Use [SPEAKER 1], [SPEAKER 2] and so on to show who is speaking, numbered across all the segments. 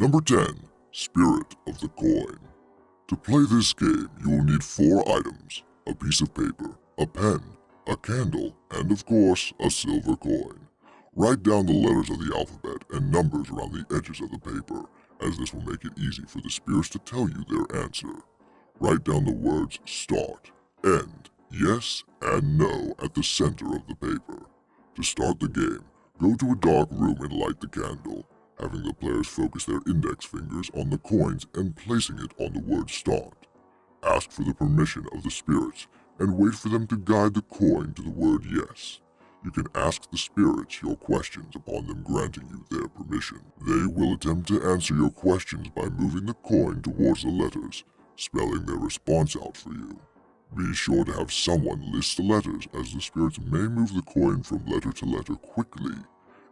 [SPEAKER 1] Number 10. Spirit of the Coin. To play this game, you will need 4 items: a piece of paper, a pen, a candle, and of course, a silver coin. Write down the letters of the alphabet and numbers around the edges of the paper, as this will make it easy for the spirits to tell you their answer. Write down the words start, end, yes, and no at the center of the paper. To start the game, go to a dark room and light the candle, having the players focus their index fingers on the coins and placing it on the word start. Ask for the permission of the spirits and wait for them to guide the coin to the word yes. You can ask the spirits your questions upon them granting you their permission. They will attempt to answer your questions by moving the coin towards the letters, spelling their response out for you. Be sure to have someone list the letters, as the spirits may move the coin from letter to letter quickly.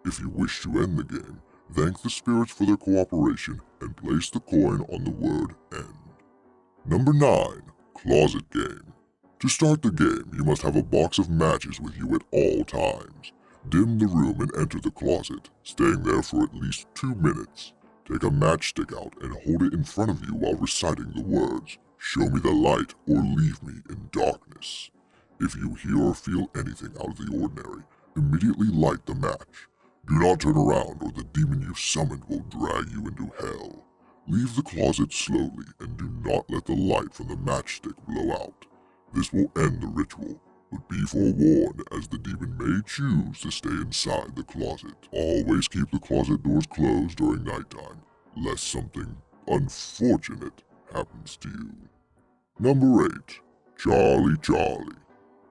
[SPEAKER 1] If you wish to end the game, thank the spirits for their cooperation and place the coin on the word end. Number 9. Closet Game. To start the game, you must have a box of matches with you at all times. Dim the room and enter the closet, staying there for at least 2 minutes. Take a matchstick out and hold it in front of you while reciting the words, "Show me the light or leave me in darkness." If you hear or feel anything out of the ordinary, immediately light the match. Do not turn around or the demon you summoned will drag you into hell. Leave the closet slowly and do not let the light from the matchstick blow out. This will end the ritual, but be forewarned, as the demon may choose to stay inside the closet. Always keep the closet doors closed during nighttime, lest something unfortunate happens to you. Number 8. Charlie Charlie.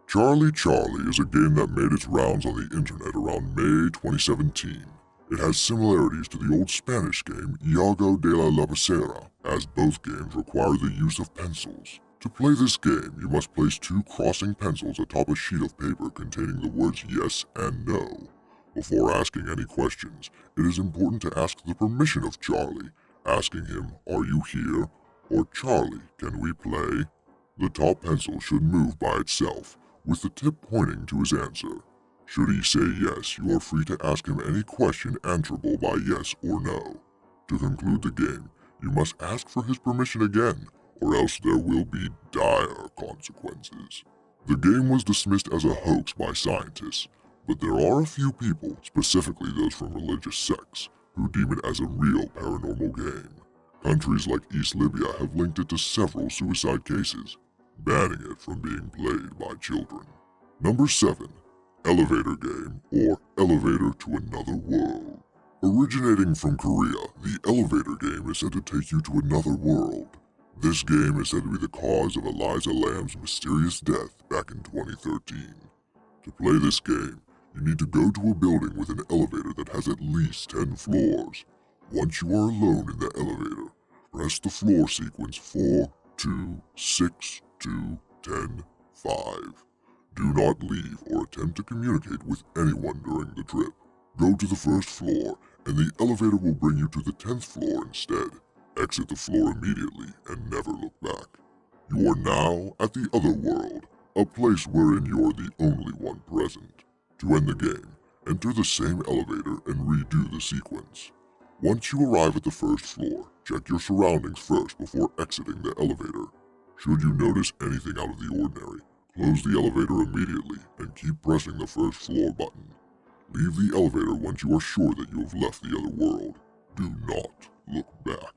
[SPEAKER 1] Charlie Charlie is a game that made its rounds on the internet around May 2017. It has similarities to the old Spanish game Juego de la Lapicera, as both games require the use of pencils. To play this game, you must place 2 crossing pencils atop a sheet of paper containing the words yes and no. Before asking any questions, it is important to ask the permission of Charlie, asking him, "Are you here?" or "Charlie, can we play?" The top pencil should move by itself, with the tip pointing to his answer. Should he say yes, you are free to ask him any question answerable by yes or no. To conclude the game, you must ask for his permission again, or else there will be dire consequences. The game was dismissed as a hoax by scientists, but there are a few people, specifically those from religious sects, who deem it as a real paranormal game. Countries like East Libya have linked it to several suicide cases, banning it from being played by children. Number 7. Elevator Game, or Elevator to Another World. Originating from Korea, the elevator game is said to take you to another world. This game is said to be the cause of Eliza Lamb's mysterious death back in 2013. To play this game, you need to go to a building with an elevator that has at least 10 floors. Once you are alone in the elevator, press the floor sequence 4, 2, 6, 2, 10, 5. Do not leave or attempt to communicate with anyone during the trip. Go to the first floor, and the elevator will bring you to the 10th floor instead. Exit the floor immediately and never look back. You are now at the other world, a place wherein you're the only one present. To end the game, enter the same elevator and redo the sequence. Once you arrive at the first floor, check your surroundings first before exiting the elevator. Should you notice anything out of the ordinary, close the elevator immediately and keep pressing the first floor button. Leave the elevator once you are sure that you have left the other world. Do not look back.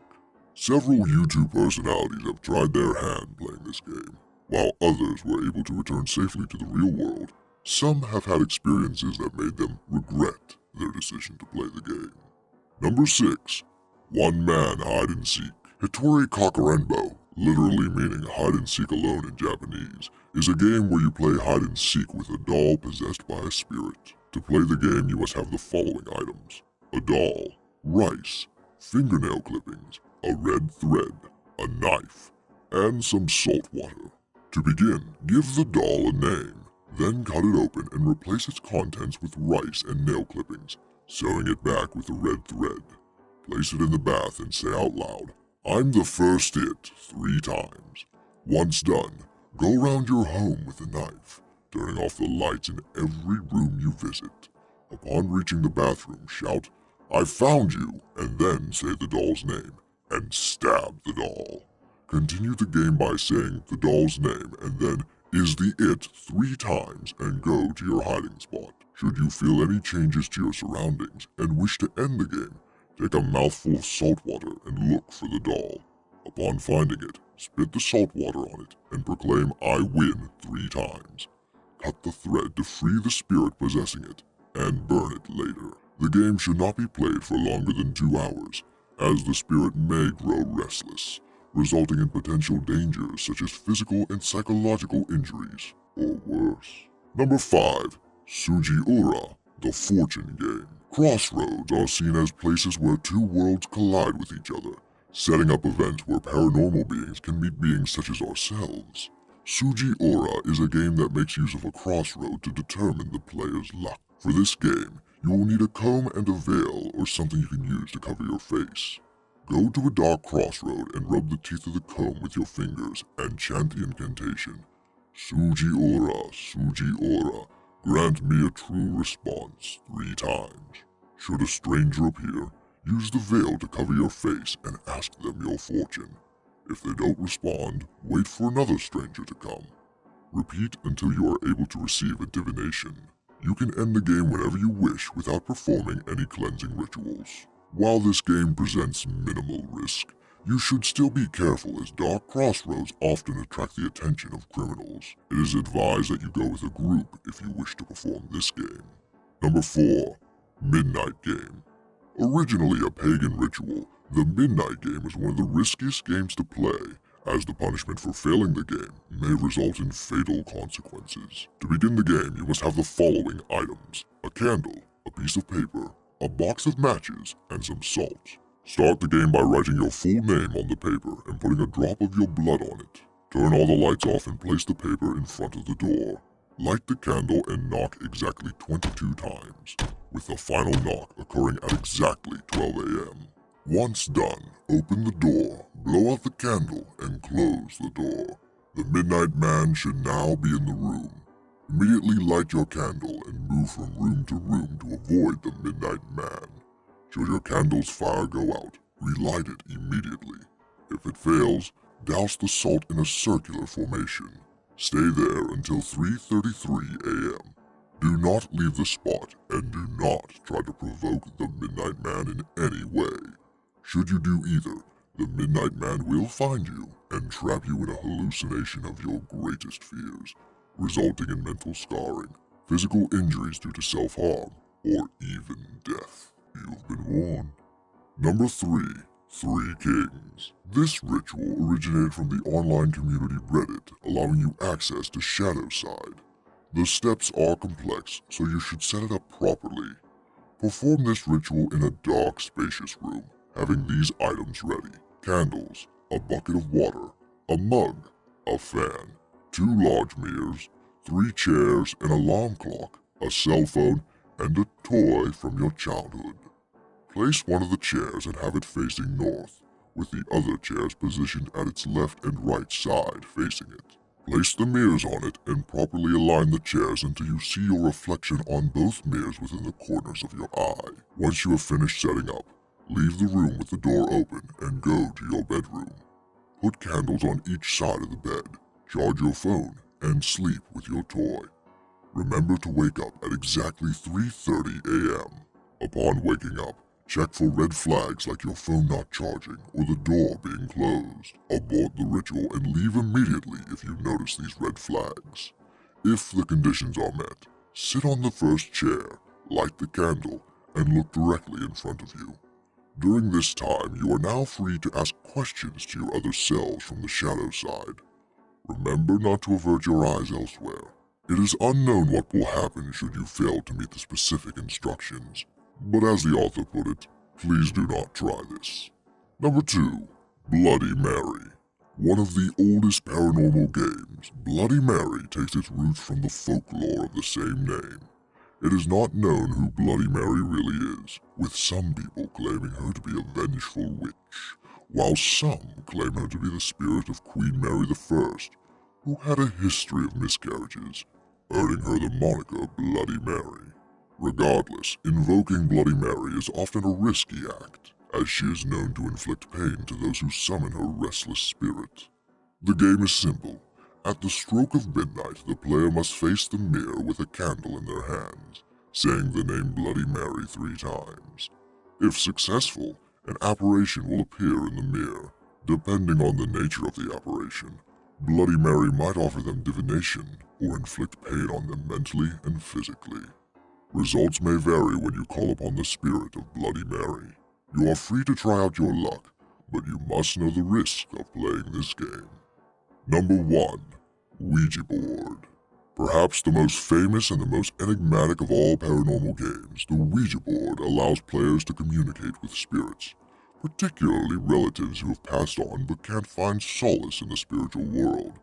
[SPEAKER 1] Several YouTube personalities have tried their hand playing this game. While others were able to return safely to the real world, some have had experiences that made them regret their decision to play the game. Number 6. One Man Hide and Seek. Hitori Kakarenbo, literally meaning hide and seek alone in Japanese, is a game where you play hide and seek with a doll possessed by a spirit. To play the game, you must have the following items: a doll, rice, fingernail clippings, a red thread, a knife, and some salt water. To begin, give the doll a name, then cut it open and replace its contents with rice and nail clippings, sewing it back with a red thread. Place it in the bath and say out loud, "I'm the first it," 3 times. Once done, go around your home with the knife, turning off the lights in every room you visit. Upon reaching the bathroom, shout, "I found you," and then say the doll's name, and stab the doll. Continue the game by saying the doll's name and then "is the it" 3 times and go to your hiding spot. Should you feel any changes to your surroundings and wish to end the game, take a mouthful of salt water and look for the doll. Upon finding it, spit the salt water on it and proclaim "I win" 3 times. Cut the thread to free the spirit possessing it and burn it later. The game should not be played for longer than 2 hours, as the spirit may grow restless, resulting in potential dangers such as physical and psychological injuries, or worse. Number 5. TSuji Aura, the Fortune Game. Crossroads are seen as places where 2 worlds collide with each other, setting up events where paranormal beings can meet beings such as ourselves. TSuji Aura is a game that makes use of a crossroad to determine the player's luck. For this game, you will need a comb and a veil or something you can use to cover your face. Go to a dark crossroad and rub the teeth of the comb with your fingers and chant the incantation, "TSuji Aura, TSuji Aura, grant me a true response" 3 times. Should a stranger appear, use the veil to cover your face and ask them your fortune. If they don't respond, wait for another stranger to come. Repeat until you are able to receive a divination. You can end the game whenever you wish without performing any cleansing rituals. While this game presents minimal risk, you should still be careful as dark crossroads often attract the attention of criminals. It is advised that you go with a group if you wish to perform this game. Number 4. Midnight Game. Originally a pagan ritual, the Midnight Game is one of the riskiest games to play, as the punishment for failing the game may result in fatal consequences. To begin the game, you must have the following items: a candle, a piece of paper, a box of matches, and some salt. Start the game by writing your full name on the paper and putting a drop of your blood on it. Turn all the lights off and place the paper in front of the door. Light the candle and knock exactly 22 times, with the final knock occurring at exactly 12 a.m. Once done, open the door, blow out the candle, and close the door. The Midnight Man should now be in the room. Immediately light your candle and move from room to room to avoid the Midnight Man. Should your candle's fire go out, relight it immediately. If it fails, douse the salt in a circular formation. Stay there until 3:33 a.m. Do not leave the spot and do not try to provoke the Midnight Man in any way. Should you do either, the Midnight Man will find you and trap you in a hallucination of your greatest fears, resulting in mental scarring, physical injuries due to self-harm, or even death. You've been warned. Number 3. 3 Kings. This ritual originated from the online community Reddit, allowing you access to Shadow Side. The steps are complex, so you should set it up properly. Perform this ritual in a dark, spacious room, having these items ready: candles, a bucket of water, a mug, a fan, 2 large mirrors, 3 chairs, an alarm clock, a cell phone, and a toy from your childhood. Place one of the chairs and have it facing north, with the other chairs positioned at its left and right side facing it. Place the mirrors on it and properly align the chairs until you see your reflection on both mirrors within the corners of your eye. Once you have finished setting up, leave the room with the door open and go to your bedroom. Put candles on each side of the bed, charge your phone, and sleep with your toy. Remember to wake up at exactly 3:30 a.m. Upon waking up, check for red flags like your phone not charging or the door being closed. Abort the ritual and leave immediately if you notice these red flags. If the conditions are met, sit on the first chair, light the candle, and look directly in front of you. During this time, you are now free to ask questions to your other selves from the shadow side. Remember not to avert your eyes elsewhere. It is unknown what will happen should you fail to meet the specific instructions. But as the author put it, please do not try this. Number 2. Bloody Mary. One of the oldest paranormal games, Bloody Mary takes its roots from the folklore of the same name. It is not known who Bloody Mary really is, with some people claiming her to be a vengeful witch, while some claim her to be the spirit of Queen Mary I, who had a history of miscarriages, earning her the moniker Bloody Mary. Regardless, invoking Bloody Mary is often a risky act, as she is known to inflict pain to those who summon her restless spirit. The game is simple. At the stroke of midnight, the player must face the mirror with a candle in their hands, saying the name Bloody Mary 3 times. If successful, an apparition will appear in the mirror. Depending on the nature of the apparition, Bloody Mary might offer them divination or inflict pain on them mentally and physically. Results may vary when you call upon the spirit of Bloody Mary. You are free to try out your luck, but you must know the risks of playing this game. Number 1. Ouija Board. Perhaps the most famous and the most enigmatic of all paranormal games, the Ouija Board allows players to communicate with spirits, particularly relatives who have passed on but can't find solace in the spiritual world,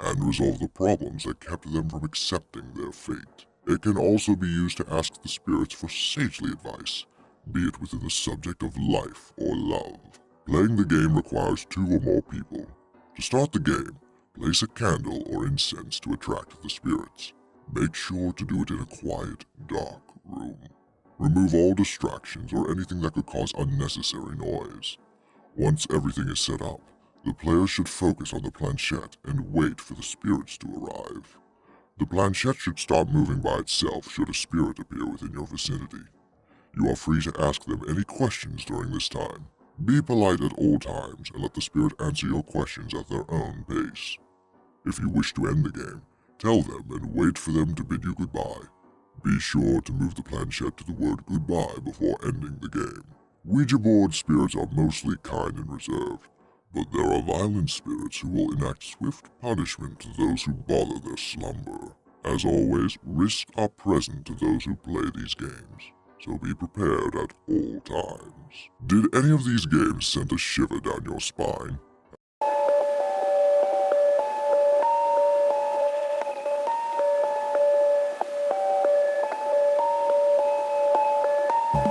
[SPEAKER 1] and resolve the problems that kept them from accepting their fate. It can also be used to ask the spirits for sagely advice, be it within the subject of life or love. Playing the game requires 2 or more people. To start the game, place a candle or incense to attract the spirits. Make sure to do it in a quiet, dark room. Remove all distractions or anything that could cause unnecessary noise. Once everything is set up, the player should focus on the planchette and wait for the spirits to arrive. The planchette should stop moving by itself should a spirit appear within your vicinity. You are free to ask them any questions during this time. Be polite at all times and let the spirit answer your questions at their own pace. If you wish to end the game, tell them and wait for them to bid you goodbye. Be sure to move the planchette to the word goodbye before ending the game. Ouija board spirits are mostly kind and reserved, but there are violent spirits who will enact swift punishment to those who bother their slumber. As always, risks are present to those who play these games, so be prepared at all times. Did any of these games send a shiver down your spine?